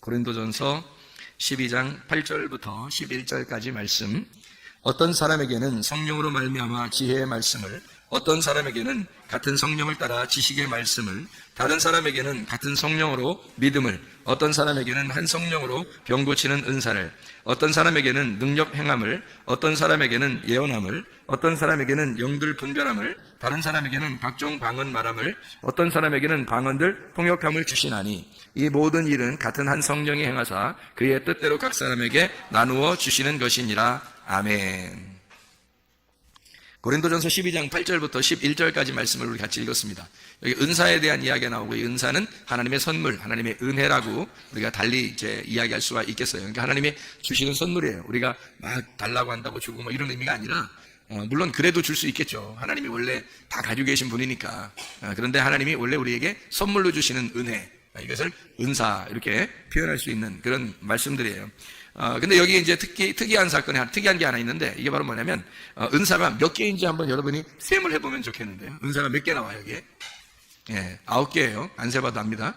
고린도전서 12장 8절부터 11절까지 말씀. 어떤 사람에게는 성령으로 말미암아 지혜의 말씀을, 어떤 사람에게는 같은 성령을 따라 지식의 말씀을, 다른 사람에게는 같은 성령으로 믿음을, 어떤 사람에게는 한 성령으로 병 고치는 은사를, 어떤 사람에게는 능력 행함을, 어떤 사람에게는 예언함을, 어떤 사람에게는 영들 분별함을, 다른 사람에게는 각종 방언 말함을, 어떤 사람에게는 방언들 통역함을 주시나니 이 모든 일은 같은 한 성령이 행하사 그의 뜻대로 각 사람에게 나누어 주시는 것이니라. 아멘. 고린도전서 12장 8절부터 11절까지 말씀을 우리 같이 읽었습니다. 여기 은사에 대한 이야기가 나오고, 이 은사는 하나님의 선물, 하나님의 은혜라고 우리가 달리 이제 이야기할 수가 있겠어요. 그러니까 하나님이 주시는 선물이에요. 우리가 막 달라고 한다고 주고 뭐 이런 의미가 아니라, 물론 그래도 줄 수 있겠죠. 하나님이 원래 다 가지고 계신 분이니까. 그런데 하나님이 원래 우리에게 선물로 주시는 은혜, 이것을 은사 이렇게 표현할 수 있는 그런 말씀들이에요. 근데 여기 이제 특이한 특이한 게 하나 있는데, 이게 바로 뭐냐면, 은사가 몇 개인지 한번 여러분이 셈을 해보면 좋겠는데요. 은사가 몇 개 나와요, 여기에? 예, 9개예요. 안 세봐도 압니다.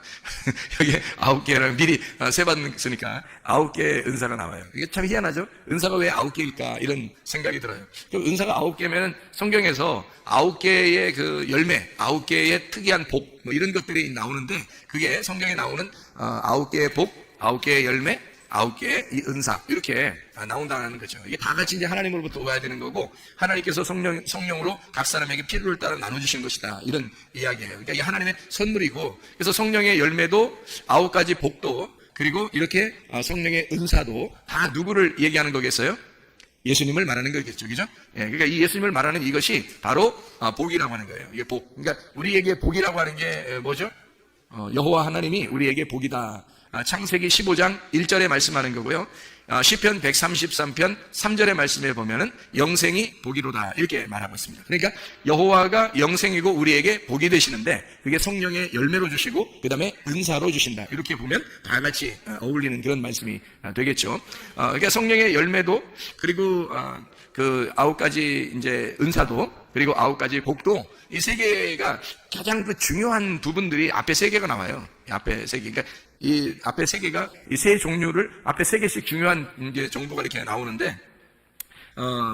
여기에 9개를 미리 세봤으니까 9개의 은사가 나와요. 이게 참 희한하죠? 은사가 왜 9개일까? 이런 생각이 들어요. 은사가 9개면 성경에서 9개의 그 열매, 9개의 특이한 복, 뭐 이런 것들이 나오는데, 그게 성경에 나오는 9개의 복, 9개의 열매, 9개의 이 은사, 이렇게 나온다는 거죠. 이게 다 같이 이제 하나님으로부터 와야 되는 거고, 하나님께서 성령으로 각 사람에게 필요를 따라 나눠주신 것이다, 이런 이야기예요. 그러니까 이게 하나님의 선물이고, 그래서 성령의 열매도 9가지 복도, 그리고 이렇게 성령의 은사도 다 누구를 얘기하는 거겠어요? 예수님을 말하는 거겠죠. 그죠? 예, 그러니까 이 예수님을 말하는 이것이 바로 복이라고 하는 거예요. 이게 복. 그러니까 우리에게 복이라고 하는 게 뭐죠? 여호와 하나님이 우리에게 복이다. 창세기 15장 1절에 말씀하는 거고요. 시편 133편 3절의 말씀에 보면은 영생이 복이로다, 이렇게 말하고 있습니다. 그러니까 여호와가 영생이고 우리에게 복이 되시는데, 그게 성령의 열매로 주시고 그 다음에 은사로 주신다, 이렇게 보면 다 같이 어울리는 그런 말씀이 되겠죠. 그러니까 성령의 열매도, 그리고 그 9가지 이제 은사도, 그리고 9가지 복도, 이 세 개가 가장 그 중요한 부분들이 앞에 3개가 나와요. 앞에 3개. 그러니까 이 앞에 3개가, 이 세 종류를 앞에 3개씩 중요한 이제 정보가 이렇게 나오는데,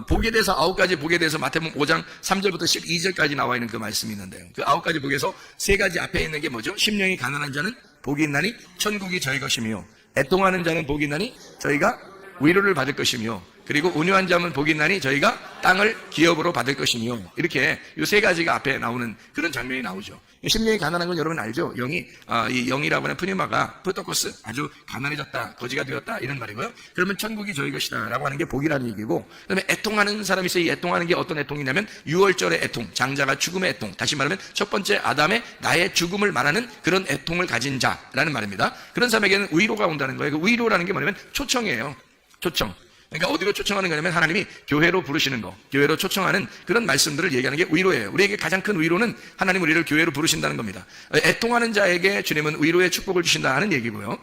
복에 대해서 9가지 복에 대해서 마태복음 5장 3절부터 12절까지 나와 있는 그 말씀이 있는데요. 그 9가지 복에서 3가지 앞에 있는 게 뭐죠? 심령이 가난한 자는 복이 있나니 천국이 저희 것이며, 애통하는 자는 복이 있나니 저희가 위로를 받을 것이며, 그리고 온유한 자는 복이 있나니 저희가 땅을 기업으로 받을 것이며, 이렇게 이 3가지가 앞에 나오는 그런 장면이 나오죠. 심령이 가난한 건 여러분 알죠? 이 영이라고 하는 푸니마가 프토코스, 아주 가난해졌다, 거지가 되었다, 이런 말이고요. 그러면 천국이 저희 것이다 라고 하는 게 복이라는 얘기고, 그 다음에 애통하는 사람이 있어요. 이 애통하는 게 어떤 애통이냐면 6월절의 애통, 장자가 죽음의 애통, 다시 말하면 첫 번째 아담의 나의 죽음을 말하는 그런 애통을 가진 자라는 말입니다. 그런 사람에게는 위로가 온다는 거예요. 그 위로라는 게 뭐냐면 초청이에요. 초청. 그러니까 어디로 초청하는 거냐면 하나님이 교회로 부르시는 거, 교회로 초청하는 그런 말씀들을 얘기하는 게 위로예요. 우리에게 가장 큰 위로는 하나님 우리를 교회로 부르신다는 겁니다. 애통하는 자에게 주님은 위로의 축복을 주신다는 얘기고요.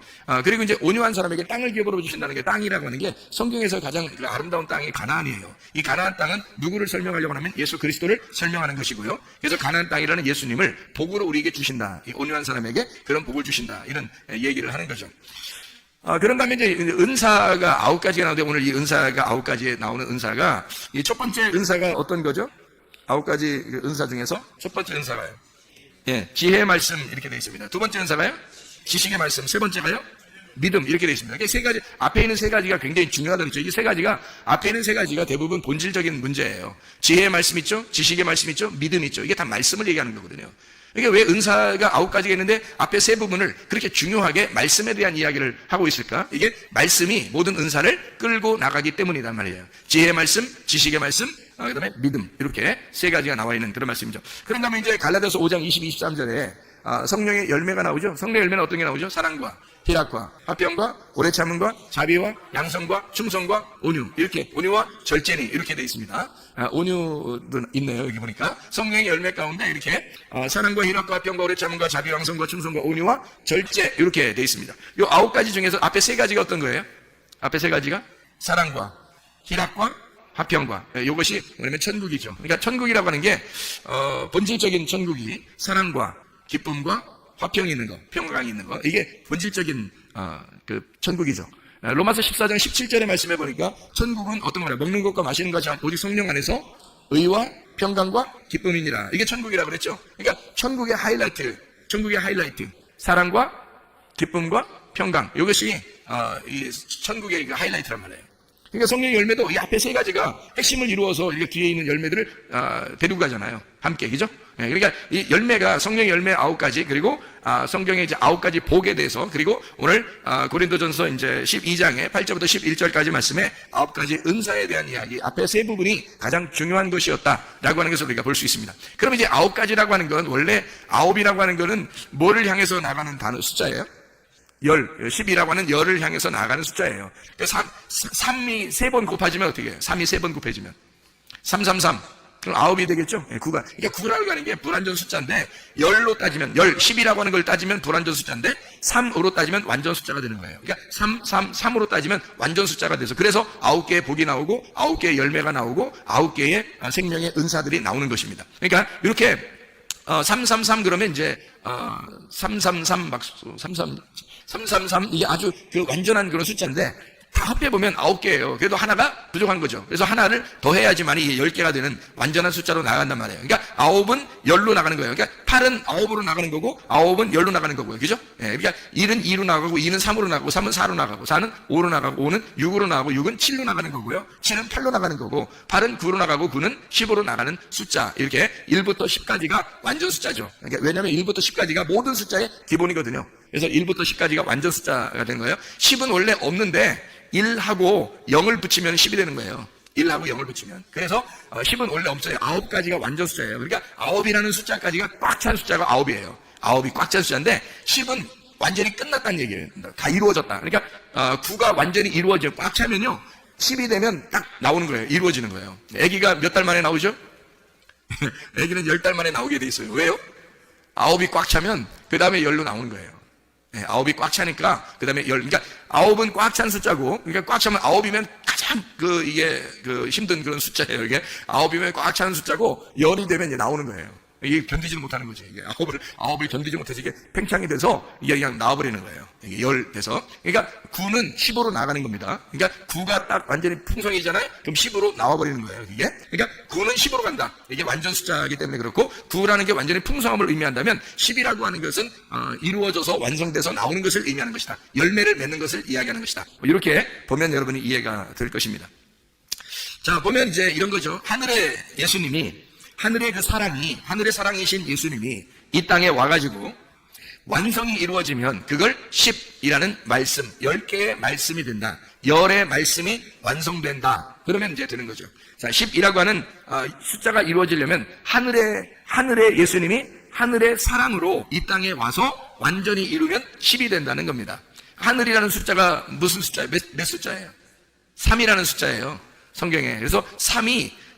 그리고 이제 온유한 사람에게 땅을 기업으로 주신다는 게, 땅이라고 하는 게 성경에서 가장 아름다운 땅이 가나안이에요. 이 가나안 땅은 누구를 설명하려고 하면 예수 그리스도를 설명하는 것이고요. 그래서 가나안 땅이라는 예수님을 복으로 우리에게 주신다. 이 온유한 사람에게 그런 복을 주신다, 이런 얘기를 하는 거죠. 그런 다음에 이제 은사가 9가지가 나오는데, 오늘 이 은사가 9가지에 나오는 은사가, 이 첫 번째 은사가 어떤 거죠? 9가지 은사 중에서 첫 번째 은사가요, 예, 지혜의 말씀, 이렇게 되어 있습니다. 두 번째 은사가요, 지식의 말씀. 세 번째가요, 믿음, 이렇게 되어 있습니다. 이게 3가지, 앞에 있는 3가지가 굉장히 중요하다는 거죠. 이 3가지가, 앞에 있는 3가지가 대부분 본질적인 문제예요. 지혜의 말씀 있죠? 지식의 말씀 있죠? 믿음 있죠? 이게 다 말씀을 얘기하는 거거든요. 이게 왜 은사가 9가지가 있는데 앞에 3부분을 그렇게 중요하게 말씀에 대한 이야기를 하고 있을까? 이게 말씀이 모든 은사를 끌고 나가기 때문이란 말이에요. 지혜의 말씀, 지식의 말씀, 그 다음에 믿음, 이렇게 3가지가 나와 있는 그런 말씀이죠. 그런 다음에 이제 갈라디아서 5장 22, 23절에 성령의 열매가 나오죠. 성령의 열매는 어떤 게 나오죠? 사랑과 희락과 화평과 오래 참음과 자비와 양성과 충성과 온유, 이렇게 온유와 절제니, 이렇게 되어 있습니다. 온유도 있네요. 여기 보니까 성령의 열매 가운데 이렇게 사랑과 희락과 화평과 오래 참음과 자비와 양성과 충성과 온유와 절제, 이렇게 되어 있습니다. 이 9가지 중에서 앞에 3가지가 어떤 거예요? 앞에 3가지가 사랑과 희락과 화평과, 이것이 뭐냐면 천국이죠. 그러니까 천국이라고 하는 게 본질적인 천국이 사랑과 기쁨과 화평이 있는 거, 평강이 있는 거, 이게 본질적인 그 천국이죠. 로마서 14장 17절의 말씀해 보니까 천국은 어떤 거냐? 먹는 것과 마시는 것이 오직 성령 안에서 의와 평강과 기쁨이니라. 이게 천국이라고 그랬죠. 그러니까 천국의 하이라이트, 사랑과 기쁨과 평강. 이것이 이 천국의 그 하이라이트란 말이에요. 그러니까 성령의 열매도 이 앞에 세 가지가 핵심을 이루어서 이게 뒤에 있는 열매들을 데리고 가잖아요. 함께, 그죠? 그러니까 이 열매가 성령의 열매 9가지, 그리고 성경의 이제 9가지 복에 대해서, 그리고 오늘 고린도전서 이제 12장의 8절부터 11절까지 말씀에 9가지 은사에 대한 이야기, 앞에 세 부분이 가장 중요한 것이었다라고 하는 것을 우리가 볼 수 있습니다. 그럼 이제 9가지라고 하는 건, 원래 9이라고 하는 것은 뭐를 향해서 나가는 단어 숫자예요? 10이라고 하는 열을 향해서 나가는 숫자예요. 3이 3번 곱해지면 어떻게 해요? 3이 3번 곱해지면 333. 그럼 9이 되겠죠? 9가. 그러니까 9라고 하는 게 불완전 숫자인데, 10로 따지면, 10이라고 하는 걸 따지면 불완전 숫자인데, 3으로 따지면 완전 숫자가 되는 거예요. 그러니까 3으로 따지면 완전 숫자가 돼서, 그래서 9개의 복이 나오고, 9개의 열매가 나오고, 9개의 생명의 은사들이 나오는 것입니다. 그러니까 이렇게 333 그러면 이제 333 333 이게 아주 그 완전한 그런 숫자인데, 다 합해보면 9개예요. 그래도 하나가 부족한 거죠. 그래서 하나를 더 해야지만 이게 10개가 되는 완전한 숫자로 나간단 말이에요. 그러니까 9은 10로 나가는 거예요. 그러니까 8은 9으로 나가는 거고, 9은 10로 나가는 거고요. 그죠? 그러니까 1은 2로 나가고, 2는 3으로 나가고, 3은 4로 나가고, 4는 5로 나가고, 5는 6으로 나가고, 6은 7로 나가는 거고요. 7은 8로 나가는 거고, 8은 9로 나가고, 9는 10으로 나가는 숫자. 이렇게 1부터 10까지가 완전 숫자죠. 그러니까 왜냐하면 1부터 10까지가 모든 숫자의 기본이거든요. 그래서 1부터 10까지가 완전 숫자가 되는 거예요. 10은 원래 없는데 1하고 0을 붙이면 10이 되는 거예요. 1하고 0을 붙이면. 그래서 10은 원래 없어요. 9가지가 완전 숫자예요. 그러니까 9이라는 숫자까지가 꽉 찬 숫자가 9이에요. 9이 꽉 찬 숫자인데 10은 완전히 끝났다는 얘기예요. 다 이루어졌다. 그러니까 9가 완전히 이루어져 꽉 차면요, 10이 되면 딱 나오는 거예요. 이루어지는 거예요. 아기가 몇 달 만에 나오죠? 아기는 10달 만에 나오게 돼 있어요. 왜요? 9이 꽉 차면 그 다음에 10로 나오는 거예요. 9이 꽉 차니까 그 다음에 10. 그러니까 9은 꽉 찬 숫자고, 그러니까 꽉 차면 9이면 가장 이게 힘든 그런 숫자예요. 이게 9이면 꽉 차는 숫자고, 10이 되면 이제 나오는 거예요. 이게 견디지 못하는 거죠. 이게 9을 견디지 못해서 이게 팽창이 돼서 이게 그냥 나와버리는 거예요. 이게 10 돼서. 그러니까 9는 10으로 나가는 겁니다. 그러니까 9가 딱 완전히 풍성이잖아요? 그럼 10으로 나와버리는 거예요. 이게. 그러니까 9는 10으로 간다. 이게 완전 숫자이기 때문에 그렇고, 9라는 게 완전히 풍성함을 의미한다면, 10이라고 하는 것은 이루어져서 완성돼서 나오는 것을 의미하는 것이다. 열매를 맺는 것을 이야기하는 것이다. 이렇게 보면 여러분이 이해가 될 것입니다. 자, 보면 이제 이런 거죠. 하늘의 예수님이, 하늘의 그 사랑이, 하늘의 사랑이신 예수님이 이 땅에 와가지고 완성이 이루어지면 그걸 10이라는 말씀, 10개의 말씀이 된다. 열의 말씀이 완성된다. 그러면 이제 되는 거죠. 자, 10이라고 하는 숫자가 이루어지려면 하늘의 예수님이 하늘의 사랑으로 이 땅에 와서 완전히 이루면 10이 된다는 겁니다. 하늘이라는 숫자가 무슨 숫자예요? 몇 숫자예요? 3이라는 숫자예요. 성경에. 그래서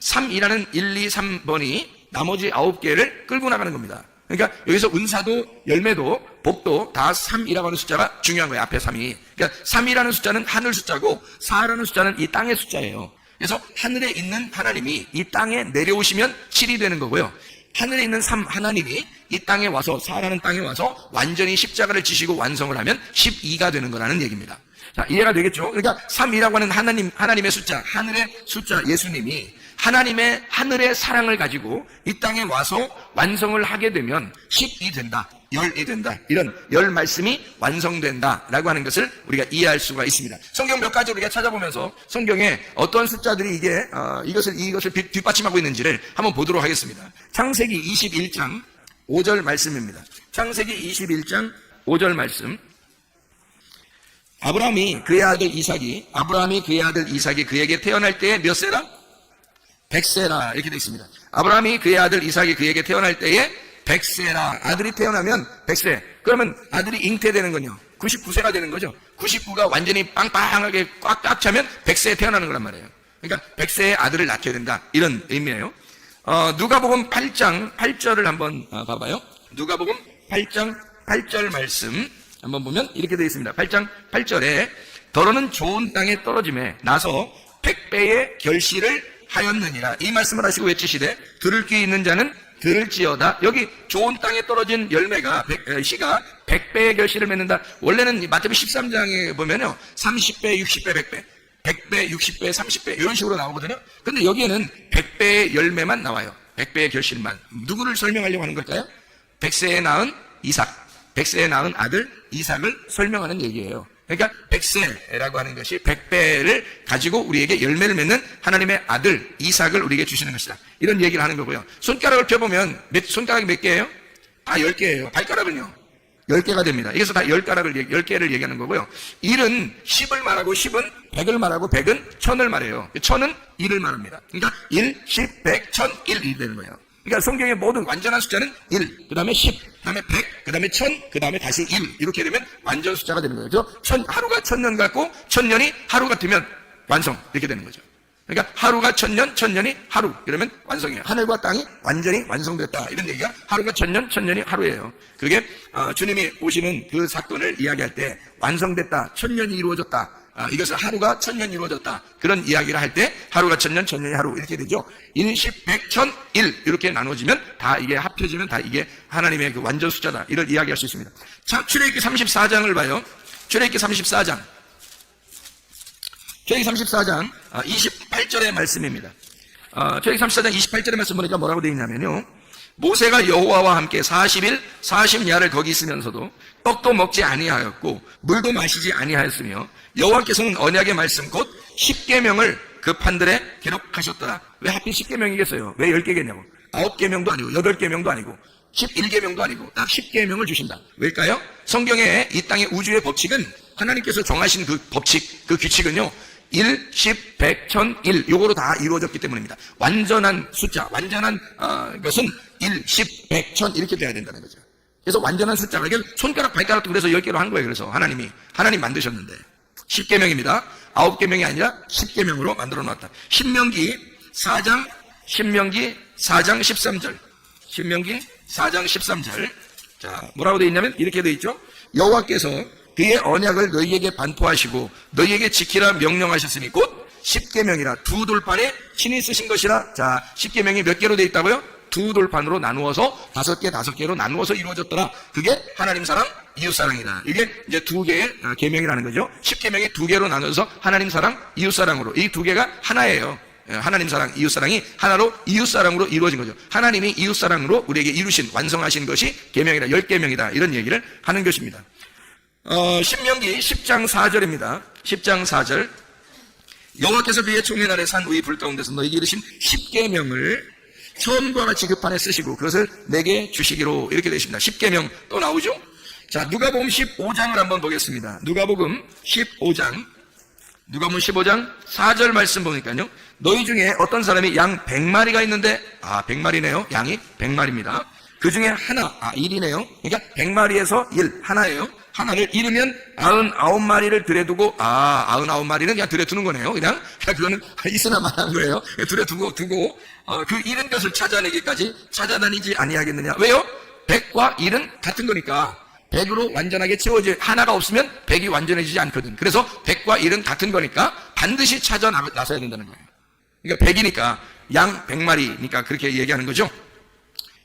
3이라는 1, 2, 3번이 나머지 9개를 끌고 나가는 겁니다. 그러니까 여기서 은사도 열매도 복도 다 3이라고 하는 숫자가 중요한 거예요. 앞에 3이. 그러니까 3이라는 숫자는 하늘 숫자고, 4라는 숫자는 이 땅의 숫자예요. 그래서 하늘에 있는 하나님이 이 땅에 내려오시면 7이 되는 거고요. 하늘에 있는 하나님이 이 땅에 와서, 4라는 땅에 와서 완전히 십자가를 지시고 완성을 하면 12가 되는 거라는 얘기입니다. 자, 이해가 되겠죠? 그러니까 3이라고 하는 하나님의 숫자, 하늘의 숫자 예수님이 하늘의 사랑을 가지고 이 땅에 와서 완성을 하게 되면 10이 된다, 10이 된다. 이런 열 말씀이 완성된다라고 하는 것을 우리가 이해할 수가 있습니다. 성경 몇 가지 우리가 찾아보면서 성경에 어떤 숫자들이 이것을 뒷받침하고 있는지를 한번 보도록 하겠습니다. 창세기 21장 5절 말씀입니다. 창세기 21장 5절 말씀. 아브라함이 그의 아들 이삭이 그에게 태어날 때에 몇 세라? 100세라. 이렇게 되어 있습니다. 아브라함이 그의 아들 이삭이 그에게 태어날 때에 100세라. 아들이 태어나면 100세. 그러면 아들이 잉태되는 건요, 99세가 되는 거죠. 99가 완전히 빵빵하게 꽉 차면 100세에 태어나는 거란 말이에요. 그러니까 100세의 아들을 낳게 된다. 이런 의미예요. 누가복음 8장 8절을 한번 봐봐요. 누가복음 8장 8절 말씀 한번 보면 이렇게 되어 있습니다. 8장 8절에 더러는 좋은 땅에 떨어짐에 나서 100배의 결실을 하였느니라. 이 말씀을 하시고 외치시되 들을 귀 있는 자는 들을지어다. 여기 좋은 땅에 떨어진 열매가 씨가 100배의 결실을 맺는다. 원래는 마태복음 13장에 보면요 30배, 60배, 100배 100배, 60배, 30배 이런 식으로 나오거든요. 근데 여기에는 100배의 열매만 나와요. 100배의 결실만. 누구를 설명하려고 하는 걸까요? 100세에 낳은 이삭, 100세에 낳은 아들 이삭을 설명하는 얘기예요. 그러니까 100세라고 하는 것이 100배를 가지고 우리에게 열매를 맺는 하나님의 아들 이삭을 우리에게 주시는 것이다. 이런 얘기를 하는 거고요. 손가락을 펴보면 손가락이 몇 개예요? 다 10개예요. 발가락은요? 10개가 됩니다. 이래서 다 10개를 얘기하는 거고요. 1은 10을 말하고 10은 100을 말하고 100은 1000을 말해요. 1000은 1을 말합니다. 그러니까 1, 10, 100, 1000, 1이 되는 거예요. 그러니까 성경의 모든 완전한 숫자는 1, 그 다음에 10, 그 다음에 100, 그 다음에 1000, 그 다음에 다시 1 이렇게 되면 완전 숫자가 되는 거예요. 그래서 하루가 1000년 같고 1000년이 하루 같으면 완성 이렇게 되는 거죠. 그러니까 하루가 1000년, 1000년이 하루 이러면 완성이에요. 하늘과 땅이 완전히 완성됐다 이런 얘기가 하루가 1000년, 1000년이 하루예요. 그게 주님이 오시는 그 사건을 이야기할 때 완성됐다, 1000년이 이루어졌다, 이것은 하루가 1000년 이루어졌다 그런 이야기를 할 때 하루가 1000년, 1000년이 하루 이렇게 되죠. 1, 10, 100, 1000, 1 이렇게 나눠지면 다 이게 합해지면 다 이게 하나님의 그 완전 숫자다 이걸 이야기할 수 있습니다. 자, 출애굽기 34장을 봐요. 출애굽기 34장 28절의 말씀입니다. 출애굽기 34장 28절의 말씀 보니까 뭐라고 되어 있냐면요. 모세가 여호와와 함께 40일 40야를 거기 있으면서도 떡도 먹지 아니하였고 물도 마시지 아니하였으며 여호와께서는 언약의 말씀 곧 10계명을 그 판들에 기록하셨더라. 왜 하필 10계명이겠어요? 왜 10개겠냐고. 9계명도 아니고 8계명도 아니고 11계명도 아니고 딱 10계명을 주신다. 왜일까요? 성경에 이 땅의 우주의 법칙은 하나님께서 정하신 그 법칙, 그 규칙은요 1, 10, 100, 1000, 1 요거로 다 이루어졌기 때문입니다. 완전한 숫자, 완전한 것은 1, 10, 100, 1000 이렇게 돼야 된다는 거죠. 그래서 완전한 숫자가 이게 손가락, 발가락도 그래서 10개로 한 거예요. 그래서 하나님 만드셨는데 10계명입니다. 9계명이 아니라 10계명으로 만들어 놨다. 신명기 4장 13절. 신명기 4장 13절. 자, 뭐라고 되어 있냐면 이렇게 되어 있죠. 여호와께서 그의 언약을 너희에게 반포하시고 너희에게 지키라 명령하셨으니 곧 10계명이라 두 돌판에 친히 쓰신 것이라. 자, 10계명이 몇 개로 되어 있다고요? 두 돌판으로 나누어서 5개로 나누어서 이루어졌더라. 그게 하나님 사랑, 이웃 사랑이다. 이게 이제 두 개의 계명이라는 거죠. 10계명이 두 개로 나눠서 하나님 사랑, 이웃 사랑으로 이 두 개가 하나예요. 하나님 사랑, 이웃 사랑이 하나로 이웃 사랑으로 이루어진 거죠. 하나님이 이웃 사랑으로 우리에게 이루신 완성하신 것이 계명이다, 10계명이다 이런 얘기를 하는 것입니다. 신명기 10장 4절입니다. 10장 4절. 여호와께서 그의 총회 날에 산 위에 불 가운데서 너희에게 이르신 10계명을 처음과 같이 그 판에 쓰시고 그것을 내게 주시기로 이렇게 되십니다. 10계명 또 나오죠. 자, 누가복음 15장을 한번 보겠습니다. 누가복음 15장 4절 말씀 보니까요. 너희 중에 어떤 사람이 양 100마리가 있는데 100마리네요. 양이 100마리입니다. 그 중에 하나, 1이네요. 그러니까 100마리에서 1, 하나예요. 하나를 잃으면 99마리를 들여두고, 99마리는 그냥 들여두는 거네요. 그냥 그거는 있으나 말한 거예요. 들여두고, 그 잃은 것을 찾아내기까지 찾아다니지 아니하겠느냐. 왜요? 100과 1은 같은 거니까. 100으로 완전하게 채워져, 하나가 없으면 100이 완전해지지 않거든. 그래서 100과 1은 같은 거니까 반드시 찾아 나서야 된다는 거예요. 그러니까 100이니까, 양 100마리니까 그렇게 얘기하는 거죠.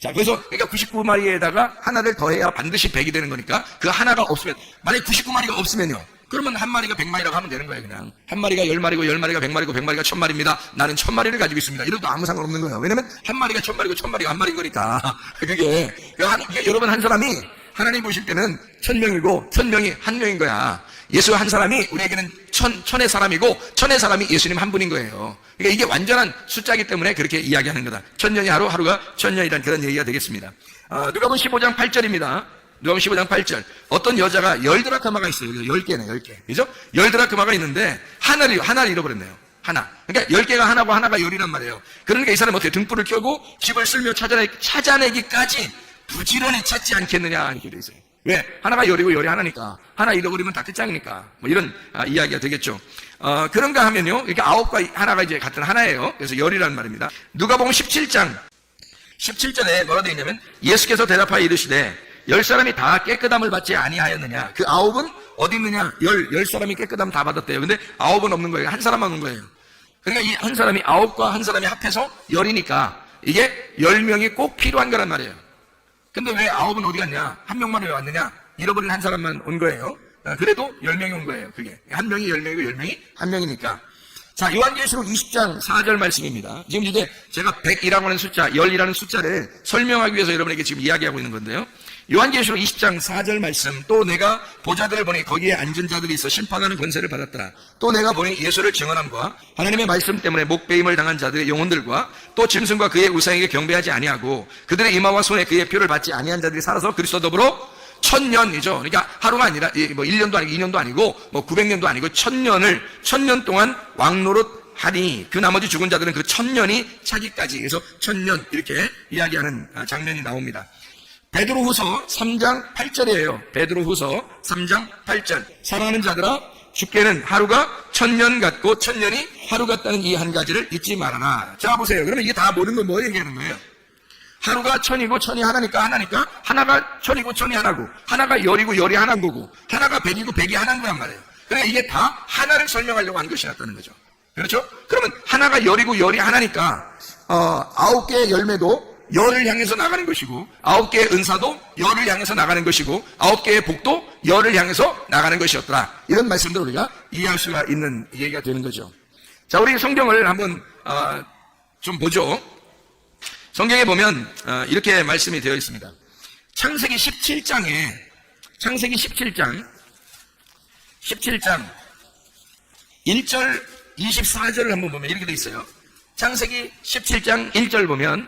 자, 그래서 그러니까 99마리에다가 하나를 더해야 반드시 100이 되는 거니까 그 하나가 없으면, 만약에 99마리가 없으면요. 그러면 한 마리가 100마리라고 하면 되는 거예요, 그냥. 한 마리가 10마리고 10마리가 100마리고 100마리가 1000마리입니다. 나는 1000마리를 가지고 있습니다. 이래도 아무 상관없는 거예요. 왜냐면 한 마리가 1000마리고 1000마리가 한 마리인 거니까. 그게 여러분 한 사람이 하나님 보실 때는 1000명이고 1000명이 한 명인 거야. 예수 한 사람이 우리에게는 천의 사람이고 천의 사람이 예수님 한 분인 거예요. 그러니까 이게 완전한 숫자이기 때문에 그렇게 이야기하는 거다. 1000년이 하루가 1000년이란 그런 얘기가 되겠습니다. 누가복음 15장 8절입니다. 누가복음 15장 8절. 어떤 여자가 10드라크마가 있어요. 10개네, 10개. 그죠? 10드라크마가 있는데 하나를 잃어버렸네요. 하나. 그러니까 10개가 하나고 하나가 10이란 말이에요. 그러니까 이 사람은 어떻게 등불을 켜고 집을 쓸며 찾아내기까지 부지런히 찾지 않겠느냐 이렇게 돼 있어요. 왜? 하나가 열이고 열이 하나니까. 하나 잃어버리면 다 끝장이니까. 뭐 이런 이야기가 되겠죠. 그런가 하면요. 이렇게 9과 하나가 이제 같은 하나예요. 그래서 열이라는 말입니다. 누가복음 17장 17절에 뭐라 되어 있냐면 예수께서 대답하여 이르시되 10사람이 다 깨끗함을 받지 아니하였느냐. 그 9은 어디 있느냐. 10사람이 깨끗함 다 받았대요. 근데 9은 없는 거예요. 한 사람만 없는 거예요. 그러니까 이 한 사람이 9과 한 사람이 합해서 열이니까 이게 10명이 꼭 필요한 거란 말이에요. 근데 왜 9은 어디 갔냐? 한 명만 왜 왔느냐? 잃어버린 한 사람만 온 거예요. 그래도 10명이 온 거예요. 그게 한 명이 10명이고 10명이 한 명이니까. 자, 요한계시록 20장 4절 말씀입니다. 지금 이제 제가 100이라고 하는 숫자, 10이라는 숫자를 설명하기 위해서 여러분에게 지금 이야기하고 있는 건데요. 요한계시록 20장 4절 말씀, 또 내가 보좌들을 보니 거기에 앉은 자들이 있어 심판하는 권세를 받았더라. 또 내가 보니 예수를 증언함과 하나님의 말씀 때문에 목배임을 당한 자들의 영혼들과 또 짐승과 그의 우상에게 경배하지 아니하고 그들의 이마와 손에 그의 표를 받지 아니한 자들이 살아서 그리스도 더불어 1000년이죠. 그러니까 하루가 아니라 뭐 1년도 아니고 2년도 아니고 뭐 900년도 아니고 1000년 동안 왕노릇 하니 그 나머지 죽은 자들은 그 1000년이 차기까지, 그래서 1000년 이렇게 이야기하는 장면이 나옵니다. 베드로후서 3장 8절이에요. 베드로후서 3장 8절. 사랑하는 자들아, 주께는 하루가 1000년 같고 1000년이 하루 같다는 이 한 가지를 잊지 말아라. 자, 보세요. 그러면 이게 다 모든 건 뭐 얘기하는 거예요? 하루가 1000이고 1000이 하나니까 하나가 1000이고 1000이 하나고, 하나가 10이고 10이 하나인 거고, 하나가 100이고 100이 하나인 거란 말이에요. 그러니까 이게 다 하나를 설명하려고 한 것이었다는 거죠. 그렇죠? 그러면 하나가 10이고 10이 하나니까 9개의 열매도 열을 향해서 나가는 것이고, 9개의 은사도 열을 향해서 나가는 것이고, 9개의 복도 열을 향해서 나가는 것이었더라. 이런 말씀들 우리가 이해할 수가 있는 얘기가 되는 거죠. 자, 우리 성경을 한번 좀 보죠. 성경에 보면 이렇게 말씀이 되어 있습니다. 창세기 17장 1절 24절을 한번 보면 이렇게 되어 있어요. 창세기 17장 1절 보면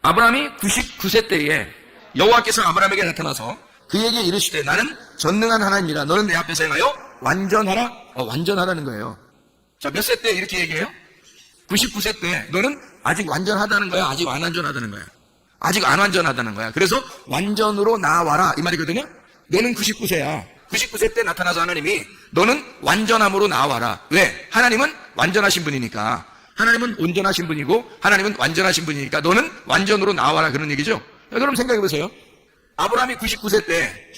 아브라함이 99세 때에 여호와께서 아브라함에게 나타나서 그에게 이르시되 나는 전능한 하나님이라 너는 내 앞에서 행하여 완전하라. 완전하라는 거예요. 자, 몇 세 때 이렇게 얘기해요? 99세 때 너는 아직 완전하다는 거야? 아직 안 완전하다는 거야? 아직 안 완전하다는 거야. 그래서 완전으로 나와라 이 말이거든요. 너는 99세야. 99세 때 나타나서 하나님이 너는 완전함으로 나와라. 왜? 하나님은 완전하신 분이니까. 하나님은 온전하신 분이고 하나님은 완전하신 분이니까 너는 완전으로 나와라, 그런 얘기죠. 그럼 생각해 보세요. 아브라함이 99세 때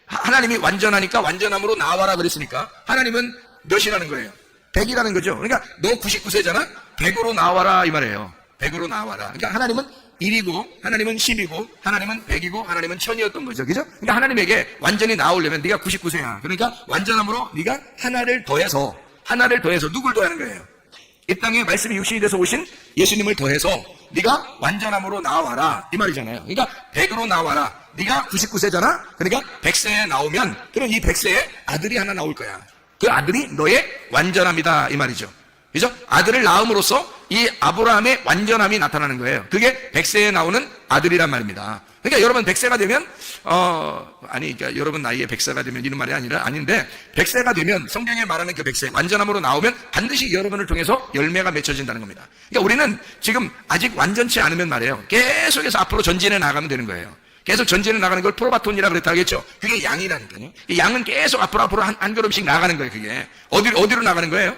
하나님이 완전하니까 완전함으로 나와라 그랬으니까 하나님은 몇이라는 거예요? 100이라는 거죠. 그러니까 너 99세잖아? 100으로 나와라 이 말이에요. 100으로 나와라. 그러니까 하나님은 1이고 하나님은 10이고 하나님은 100이고 하나님은 1000이었던 거죠. 그죠? 그러니까 하나님에게 완전히 나오려면 네가 99세야. 그러니까 완전함으로 네가 하나를 더해서 누굴 더하는 거예요? 이 땅에 말씀이 육신이 돼서 오신 예수님을 더해서 네가 완전함으로 나와라 이 말이잖아요. 그러니까 100으로 나와라. 네가 99세잖아? 그러니까 100세에 나오면 그럼 이 100세에 아들이 하나 나올 거야. 그 아들이 너의 완전함이다 이 말이죠. 그죠? 아들을 낳음으로써 이 아브라함의 완전함이 나타나는 거예요. 그게 100세에 나오는 아들이란 말입니다. 그러니까 여러분 100세가 되면 그러니까 여러분 나이에 100세가 되면 이런 말이 아닌데 100세가 되면 성경에 말하는 그 100세 완전함으로 나오면 반드시 여러분을 통해서 열매가 맺혀진다는 겁니다. 그러니까 우리는 지금 아직 완전치 않으면 말이에요. 계속해서 앞으로 전진해 나가면 되는 거예요. 계속 전진해 나가는 걸 프로바톤이라고 그랬다 하겠죠. 그게 양이라니까요. 이 양은 계속 앞으로 한 걸음씩 나가는 거예요. 그게 어디로 나가는 거예요?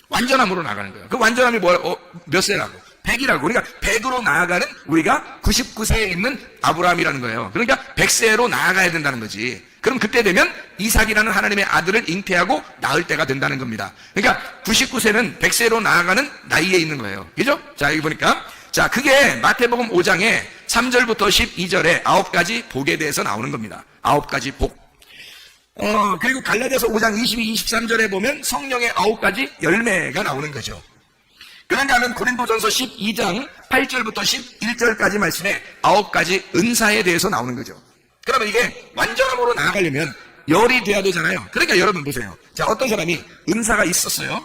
완전함으로 나가는 거예요. 그 완전함이 몇 세라고? 100이라고. 그러니까 100으로 나아가는 우리가 99세에 있는 아브라함이라는 거예요. 그러니까 100세로 나아가야 된다는 거지. 그럼 그때 되면 이삭이라는 하나님의 아들을 잉태하고 낳을 때가 된다는 겁니다. 그러니까 99세는 100세로 나아가는 나이에 있는 거예요. 그죠? 자, 여기 보니까 자, 그게 마태복음 5장에 3절부터 12절에 9가지 복에 대해서 나오는 겁니다. 9가지 복. 그리고 갈라디아서 5장 22, 23절에 보면 성령의 9가지 열매가 나오는 거죠. 그런가 하면 고린도전서 12장 8절부터 11절까지 말씀에 9가지 은사에 대해서 나오는 거죠. 그러면 이게 완전함으로 나아가려면 열이 돼야 되잖아요. 그러니까 여러분 보세요. 자, 어떤 사람이 은사가 있어요.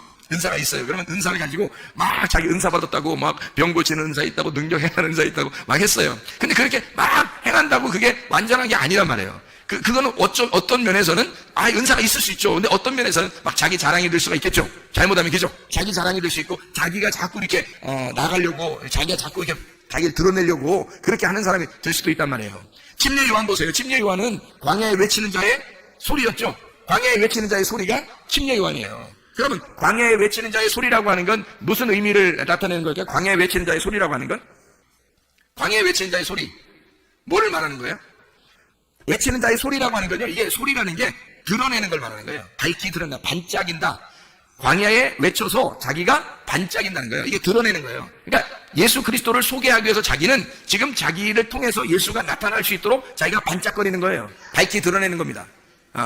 그러면 은사를 가지고 막 자기 은사 받았다고 막 병 고치는 은사 있다고 능력 행하는 은사 있다고 막 했어요. 근데 그렇게 막 행한다고 그게 완전한 게 아니란 말이에요. 그거는 어떤 면에서는 은사가 있을 수 있죠. 근데 어떤 면에서는 막 자기 자랑이 될 수가 있겠죠. 잘못하면 그죠? 자기 자랑이 될 수 있고 자기가 자꾸 이렇게 나가려고 자기가 자꾸 이렇게 자기를 드러내려고 그렇게 하는 사람이 될 수도 있단 말이에요. 침례 요한 보세요. 침례 요한은 광야에 외치는 자의 소리였죠. 광야에 외치는 자의 소리가 침례 요한이에요. 그러면 광야에 외치는 자의 소리라고 하는 건 무슨 의미를 나타내는 걸까요? 광야에 외치는 자의 소리라고 하는 건? 광야에 외치는 자의 소리. 뭐를 말하는 거예요? 외치는 자의 소리라고 하는 건요, 이게 소리라는 게 드러내는 걸 말하는 거예요. 밝히 드러낸다, 반짝인다. 광야에 외쳐서 자기가 반짝인다는 거예요. 이게 드러내는 거예요. 그러니까 예수 그리스도를 소개하기 위해서 자기는 지금 자기를 통해서 예수가 나타날 수 있도록 자기가 반짝거리는 거예요. 밝히 드러내는 겁니다.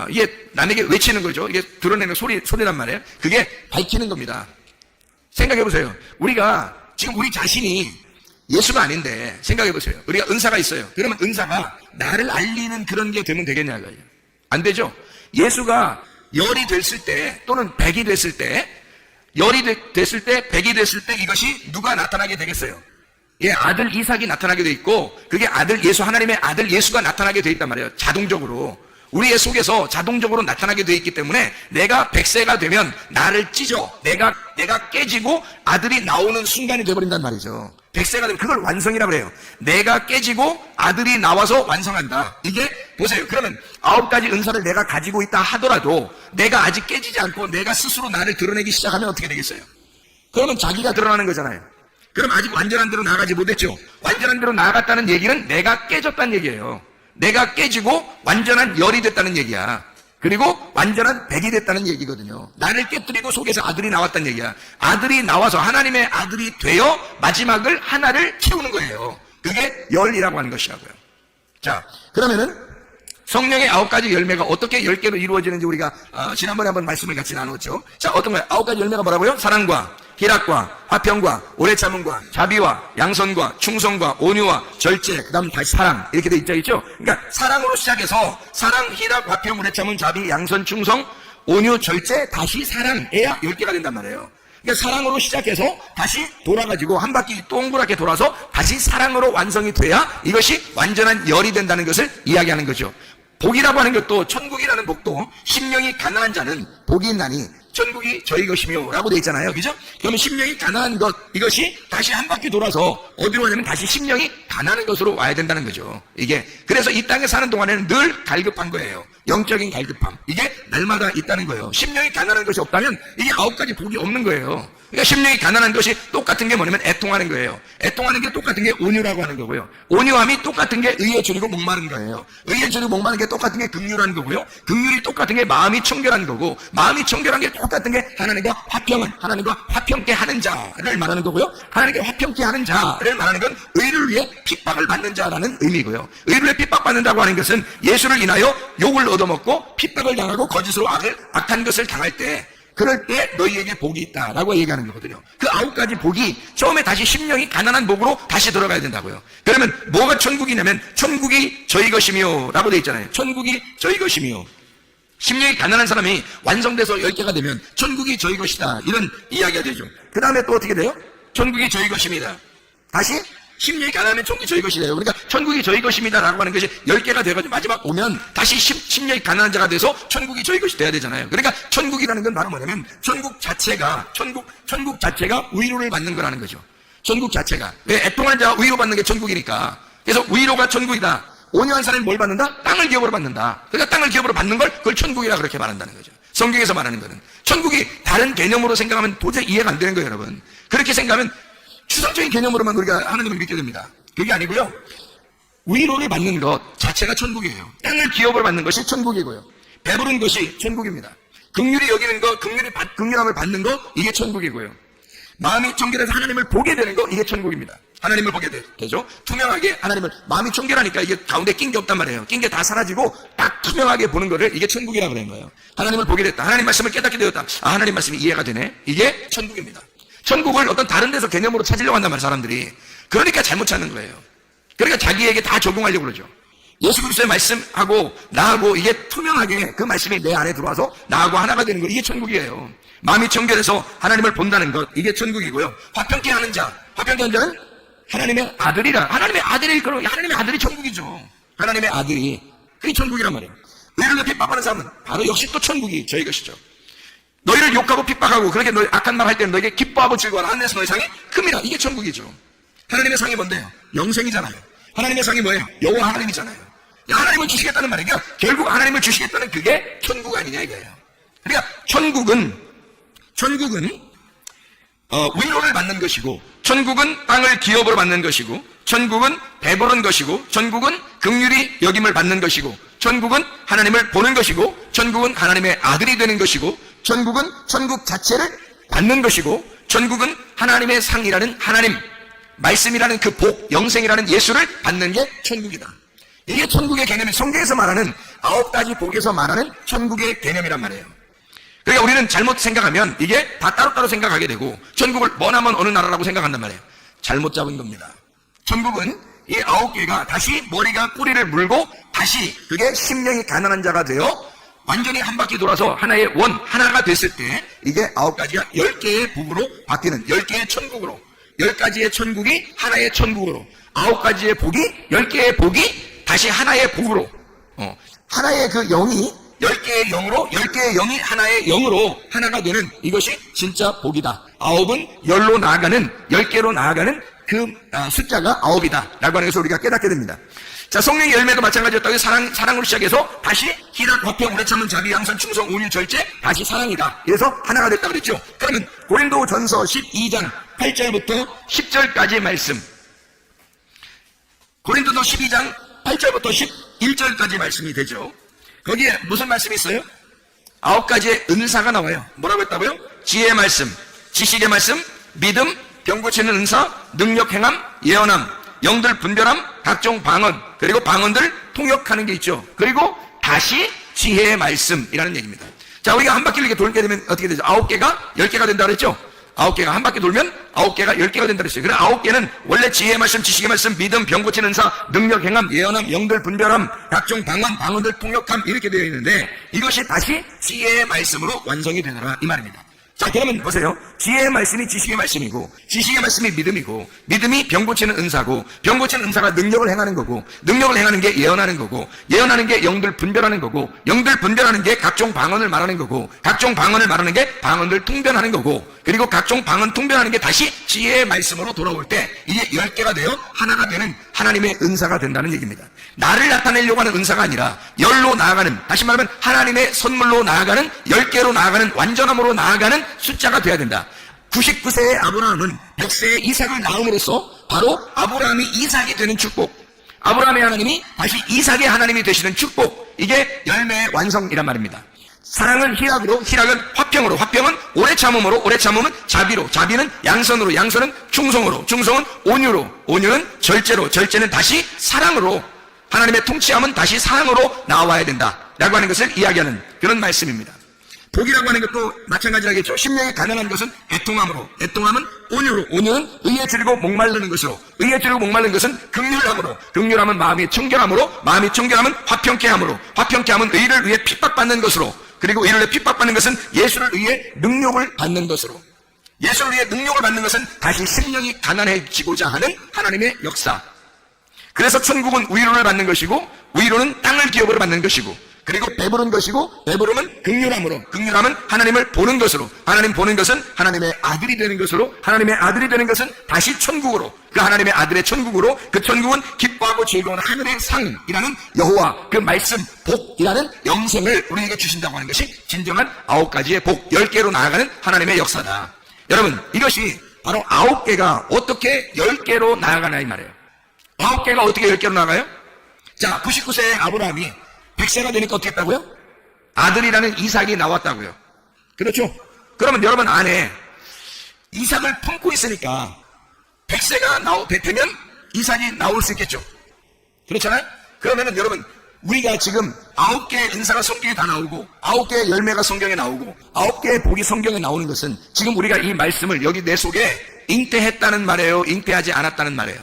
이게 남에게 외치는 거죠. 이게 드러내는 소리란 말이에요. 그게 밝히는 겁니다. 생각해 보세요. 우리가 지금 우리 자신이 예수가 아닌데 생각해 보세요. 우리가 은사가 있어요. 그러면 은사가 나를 알리는 그런 게 되면 되겠냐고요. 안 되죠. 예수가 열이 됐을 때 또는 백이 됐을 때, 열이 됐을 때, 백이 됐을 때 이것이 누가 나타나게 되겠어요? 예, 아들 이삭이 나타나게 돼 있고, 그게 아들 예수, 하나님의 아들 예수가 나타나게 돼 있단 말이에요. 자동적으로. 우리의 속에서 자동적으로 나타나게 돼 있기 때문에 내가 100세가 되면 나를 찢어. 내가 깨지고 아들이 나오는 순간이 돼버린단 말이죠. 100세가 되면 그걸 완성이라고 그래요. 내가 깨지고 아들이 나와서 완성한다. 이게 보세요. 그러면 9가지 은사를 내가 가지고 있다 하더라도 내가 아직 깨지지 않고 내가 스스로 나를 드러내기 시작하면 어떻게 되겠어요? 그러면 자기가 드러나는 거잖아요. 그럼 아직 완전한 대로 나아가지 못했죠. 완전한 대로 나아갔다는 얘기는 내가 깨졌다는 얘기예요. 내가 깨지고 완전한 열이 됐다는 얘기야. 그리고 완전한 백이 됐다는 얘기거든요. 나를 깨뜨리고 속에서 아들이 나왔다는 얘기야. 아들이 나와서 하나님의 아들이 되어 마지막을 하나를 채우는 거예요. 그게 열이라고 하는 것이라고요. 자, 그러면은 성령의 9가지 열매가 어떻게 10개로 이루어지는지 우리가 지난번에 한번 말씀을 같이 나눴죠. 자, 어떤 거예요? 9가지 열매가 뭐라고요? 사랑과 희락과 화평과 오래 참음과 자비와 양선과 충성과 온유와 절제, 그 다음 다시 사랑, 이렇게 돼 있죠. 그러니까 사랑으로 시작해서 사랑, 희락, 화평, 오래 참음, 자비, 양선, 충성, 온유, 절제, 다시 사랑해야 10개가 된단 말이에요. 그러니까 사랑으로 시작해서 다시 돌아가지고 한 바퀴 동그랗게 돌아서 다시 사랑으로 완성이 돼야 이것이 완전한 열이 된다는 것을 이야기하는 거죠. 복이라고 하는 것도, 천국이라는 복도 심령이 가난한 자는 복이 있나니 천국이 저희 것이며 라고 되어 있잖아요. 그죠? 그러면 심령이 가난한 것, 이것이 다시 한 바퀴 돌아서 어디로 가냐면 다시 심령이 가난한 것으로 와야 된다는 거죠. 이게 그래서 이 땅에 사는 동안에는 늘 갈급한 거예요. 영적인 갈급함, 이게 날마다 있다는 거예요. 심령이 가난한 것이 없다면 이게 9가지 복이 없는 거예요. 그러니까 심령이 가난한 것이 똑같은 게 뭐냐면 애통하는 거예요. 애통하는 게 똑같은 게 온유라고 하는 거고요. 온유함이 똑같은 게 의에 줄이고 목마른 거예요. 의에 줄이고 목마른 게 똑같은 게 긍휼한 거고요. 긍휼이 똑같은 게 마음이 청결한 거고, 마음이 청결한 게 똑같은 게 하나님과 화평은, 하나님과 화평케 하는 자를 말하는 거고요. 하나님과 화평케 하는 자를 말하는 건 의를 위해 핍박을 받는 자라는 의미고요. 의를 위해 핍박받는다고 하는 것은 예수를 인하여 욕을 얻어먹고 핍박을 당하고 거짓으로 악한 것을 당할 때, 그럴 때 너희에게 복이 있다라고 얘기하는 거거든요. 그 9가지 복이 처음에 다시 심령이 가난한 복으로 다시 들어가야 된다고요. 그러면 뭐가 천국이냐면 천국이 저희 것이며 라고 되어 있잖아요. 천국이 저희 것이며. 심령이 가난한 사람이 완성돼서 10개가 되면 천국이 저희 것이다, 이런 이야기가 되죠. 그 다음에 또 어떻게 돼요? 천국이 저희 것입니다. 다시 심령이 가난하면 천국이 저희 것이 돼요. 그러니까 천국이 저희 것입니다 라고 하는 것이 10개가 돼가지고 마지막 오면 다시 심령이 가난한 자가 돼서 천국이 저희 것이 돼야 되잖아요. 그러니까 천국이라는 건 바로 뭐냐면 천국 자체가 위로를 받는 거라는 거죠. 천국 자체가. 왜? 애통하는 자가 위로받는 게 천국이니까. 그래서 위로가 천국이다. 온유한 사람이 뭘 받는다? 땅을 기업으로 받는다. 그러니까 땅을 기업으로 받는 걸 그걸 천국이라 그렇게 말한다는 거죠. 성경에서 말하는 거는. 천국이 다른 개념으로 생각하면 도저히 이해가 안 되는 거예요, 여러분. 그렇게 생각하면 추상적인 개념으로만 우리가 하나님을 믿게 됩니다. 그게 아니고요. 위로를 받는 것 자체가 천국이에요. 땅을 기업으로 받는 것이 천국이고요. 배부른 것이 천국입니다. 긍휼히 여기는 것, 긍휼함을 받는 것, 이게 천국이고요. 마음이 청결해서 하나님을 보게 되는 것, 이게 천국입니다. 하나님을 보게 되죠. 투명하게 하나님을, 마음이 청결하니까 이게 가운데 낀 게 없단 말이에요. 낀 게 다 사라지고 딱 투명하게 보는 거를 이게 천국이라고 그런 거예요. 하나님을 보게 됐다. 하나님 말씀을 깨닫게 되었다. 아, 하나님 말씀이 이해가 되네. 이게 천국입니다. 천국을 어떤 다른 데서 개념으로 찾으려고 한단 말이에요, 사람들이. 그러니까 잘못 찾는 거예요. 그러니까 자기에게 다 적용하려고 그러죠. 예수 그리스도의 말씀하고 나하고 이게 투명하게 그 말씀이 내 안에 들어와서 나하고 하나가 되는 거, 이게 천국이에요. 마음이 청결해서 하나님을 본다는 것, 이게 천국이고요. 화평케 하는 자, 화평케 하는 자는 하나님의 아들이라. 하나님의 아들이, 그럼 하나님의 아들이 천국이죠. 하나님의 아들이, 그게 천국이란 말이에요. 너희를 핍박하는 사람은 바로 역시 또 천국이 저희 것이죠. 너희를 욕하고 핍박하고 그렇게 너희 악한 말 할 때는 너에게 기뻐하고 즐거워하는 하늘에서 너희 상이 큽니다. 이게 천국이죠. 하나님의 상이 뭔데요? 영생이잖아요. 하나님의 상이 뭐예요? 여호와 하나님이잖아요. 하나님을 주시겠다는 말이에요. 결국 하나님을 주시겠다는 그게 천국 아니냐 이거예요. 그러니까 천국은 위로를 받는 것이고, 천국은 땅을 기업으로 받는 것이고, 천국은 배부른 것이고, 천국은 긍휼히 여김을 받는 것이고, 천국은 하나님을 보는 것이고, 천국은 하나님의 아들이 되는 것이고, 천국은 천국 자체를 받는 것이고, 천국은 하나님의 상이라는 하나님, 말씀이라는 그 복, 영생이라는 예수를 받는 게 천국이다. 이게 천국의 개념이 성경에서 말하는 9가지 복에서 말하는 천국의 개념이란 말이에요. 그러니까 우리는 잘못 생각하면 이게 다 따로따로 생각하게 되고 천국을 머나먼 어느 나라라고 생각한단 말이에요. 잘못 잡은 겁니다. 천국은 이 9개가 다시 머리가 꼬리를 물고 다시 그게 심령이 가난한 자가 되어 완전히 한 바퀴 돌아서 하나의 원, 하나가 됐을 때 이게 9가지가 10개의 복으로 바뀌는 10개의 천국으로 10가지의 천국이 하나의 천국으로 9가지의 복이 10개의 복이 다시 하나의 복으로 하나의 그 영이 10개의 영으로 10개의 영이 하나의 영으로 하나가 되는 이것이 진짜 복이다. 9은 10로 나아가는 10개로 나아가는 그 숫자가 9이다 라고 하는 것을 우리가 깨닫게 됩니다. 자, 성령의 열매도 마찬가지였다고 사랑으로 시작해서 다시 희락, 화평, 오래 참은, 자비, 양선, 충성, 온유, 절제 다시 사랑이다. 그래서 하나가 됐다 그랬죠. 그러면 고린도전서 12장 8절부터 10절까지 말씀, 고린도서 12장 8절부터 11절까지 말씀이 되죠. 거기에 무슨 말씀이 있어요? 9가지의 은사가 나와요. 뭐라고 했다고요? 지혜의 말씀, 지식의 말씀, 믿음, 병 고치는 은사, 능력 행함, 예언함, 영들 분별함, 각종 방언, 그리고 방언들 통역하는 게 있죠. 그리고 다시 지혜의 말씀이라는 얘기입니다. 자, 우리가 한 바퀴를 이렇게 돌게 되면 어떻게 되죠? 9개가 10개가 된다 그랬죠? 9개가 한 바퀴 돌면 9개가 10개가 된다 그랬어요. 그래 9개는 원래 지혜의 말씀, 지식의 말씀, 믿음, 병 고치는 은사, 능력 행함, 예언함, 영들 분별함, 각종 방언, 방언들 통역함 이렇게 되어 있는데 이것이 다시 지혜의 말씀으로 완성이 되더라 이 말입니다. 자, 그러면 보세요. 지혜의 말씀이 지식의 말씀이고, 지식의 말씀이 믿음이고, 믿음이 병 고치는 은사고, 병 고치는 은사가 능력을 행하는 거고, 능력을 행하는 게 예언하는 거고, 예언하는 게 영들 분별하는 거고, 영들 분별하는 게 각종 방언을 말하는 거고, 각종 방언을 말하는 게 방언들 통변하는 거고, 그리고 각종 방언 통변하는 게 다시 지혜의 말씀으로 돌아올 때 이게 10개가 되어 하나가 되는 하나님의 은사가 된다는 얘기입니다. 나를 나타내려고 하는 은사가 아니라 10로 나아가는, 다시 말하면 하나님의 선물로 나아가는, 10개로 나아가는, 완전함으로 나아가는 숫자가 돼야 된다. 99세의 아브라함은 100세의 이삭을 낳음으로써 바로 아브라함이 이삭이 되는 축복, 아브라함의 하나님이 다시 이삭의 하나님이 되시는 축복, 이게 열매의 완성이란 말입니다. 사랑은 희락으로, 희락은 화평으로, 화평은 오래 참음으로, 오래 참음은 자비로, 자비는 양선으로, 양선은 충성으로, 충성은 온유로, 온유는 절제로, 절제는 다시 사랑으로, 하나님의 통치함은 다시 사랑으로 나와야 된다 라고 하는 것을 이야기하는 그런 말씀입니다. 복이라고 하는 것도 마찬가지라겠죠. 심령이 가난한 것은 애통함으로, 애통함은 온유로, 온유는 의에 줄이고 목마르는 것으로, 의에 줄이고 목마르는 것은 긍휼함으로, 긍휼함은 마음이 청결함으로, 마음이 청결함은 화평케 함으로, 화평케 함은 의를 위해 핍박받는 것으로, 그리고 의를 위해 핍박받는 것은 예수를 위해 능력을 받는 것으로, 예수를 위해 능력을 받는 것은 다시 심령이 가난해지고자 하는 하나님의 역사. 그래서 천국은 위로를 받는 것이고, 위로는 땅을 기업으로 받는 것이고, 그리고 배부른 것이고, 배부름은 긍휼함으로, 긍휼함은 하나님을 보는 것으로, 하나님 보는 것은 하나님의 아들이 되는 것으로, 하나님의 아들이 되는 것은 다시 천국으로, 그 하나님의 아들의 천국으로, 그 천국은 기뻐하고 즐거운 하늘의 상이라는 여호와, 그 말씀, 복이라는 영생을 우리에게 주신다고 하는 것이 진정한 9가지의 복, 10개로 나아가는 하나님의 역사다. 여러분, 이것이 바로 9개가 어떻게 10개로 나아가나 이 말이에요. 9개가 어떻게 10개로 나가요? 자, 99세의 아브라함이 100세가 되니까 어떻게 했다고요? 아들이라는 이삭이 나왔다고요. 그렇죠? 그러면 여러분 안에 이삭을 품고 있으니까 100세가 되면 이삭이 나올 수 있겠죠? 그렇잖아요? 그러면은 여러분, 우리가 지금 9개의 은사가 성경에 다 나오고 9개의 열매가 성경에 나오고 9개의 복이 성경에 나오는 것은 지금 우리가 이 말씀을 여기 내 속에 잉태했다는 말이에요? 잉태하지 않았다는 말이에요?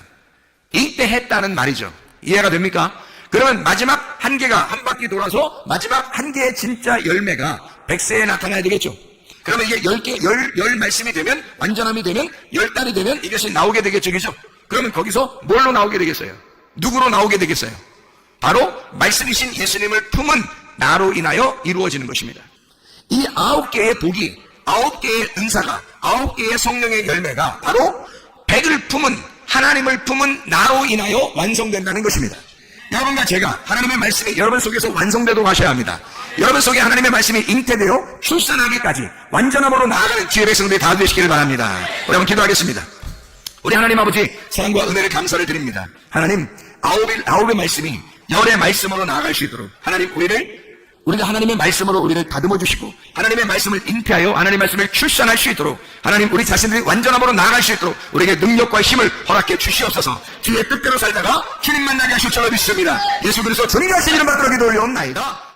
잉태했다는 말이죠. 이해가 됩니까? 그러면 마지막 한 개가 한 바퀴 돌아서 마지막 한 개의 진짜 열매가 100세에 나타나야 되겠죠. 그러면 이게 10 말씀이 되면, 완전함이 되면, 10달이 되면 이것이 나오게 되겠죠. 그죠? 그러면 거기서 뭘로 나오게 되겠어요? 누구로 나오게 되겠어요? 바로 말씀이신 예수님을 품은 나로 인하여 이루어지는 것입니다. 이 9개의 복이, 9개의 은사가, 9개의 성령의 열매가 바로 100을 품은, 하나님을 품은 나로 인하여 완성된다는 것입니다. 여러분과 제가 하나님의 말씀이 여러분 속에서 완성되도록 하셔야 합니다. 여러분 속에 하나님의 말씀이 잉태되어 출산하기까지 완전함으로 나아가는 주의 백성들이 다 되시기를 바랍니다. 우리 한번 기도하겠습니다. 우리 하나님 아버지, 사랑과 은혜를 감사를 드립니다. 하나님, 9의 말씀이 열의 말씀으로 나아갈 수 있도록 하나님 우리를 우리가 하나님의 말씀으로 우리를 다듬어 주시고 하나님의 말씀을 잉태하여 하나님의 말씀을 출산할 수 있도록 하나님 우리 자신들이 완전함으로 나아갈 수 있도록 우리에게 능력과 힘을 허락해 주시옵소서. 주의 뜻대로 살다가 주님 만나게 하실 줄 믿습니다. 예수 그리스도 존귀하신 이름 받들어 기도 올려옵나이다.